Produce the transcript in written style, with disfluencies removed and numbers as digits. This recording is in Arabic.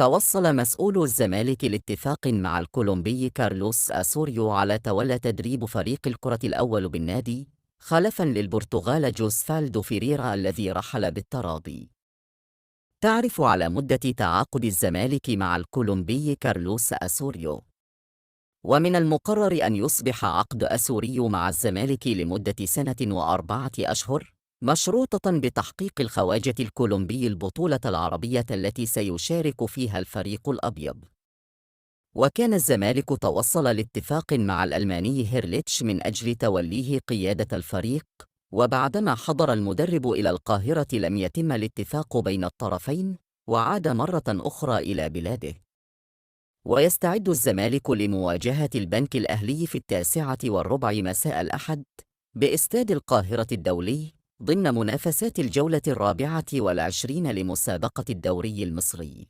توصل مسؤولو الزمالك لاتفاق مع الكولومبي كارلوس أسوريو على تولى تدريب فريق الكرة الأول بالنادي، خلفاً للبرتغال جوسفالدو فيريرا الذي رحل بالتراضي. تعرف على مدة تعاقد الزمالك مع الكولومبي كارلوس أسوريو، ومن المقرر أن يصبح عقد أسوريو مع الزمالك لمدة 1 و4 أشهر، مشروطة بتحقيق الخواجة الكولومبي البطولة العربية التي سيشارك فيها الفريق الأبيض. وكان الزمالك توصل لاتفاق مع الألماني هيرليتش من أجل توليه قيادة الفريق، وبعدما حضر المدرب إلى القاهرة لم يتم الاتفاق بين الطرفين، وعاد مرة أخرى إلى بلاده. ويستعد الزمالك لمواجهة البنك الأهلي في 9:15 مساء الأحد باستاد القاهرة الدولي، ضمن منافسات الجولة 24 لمسابقة الدوري المصري.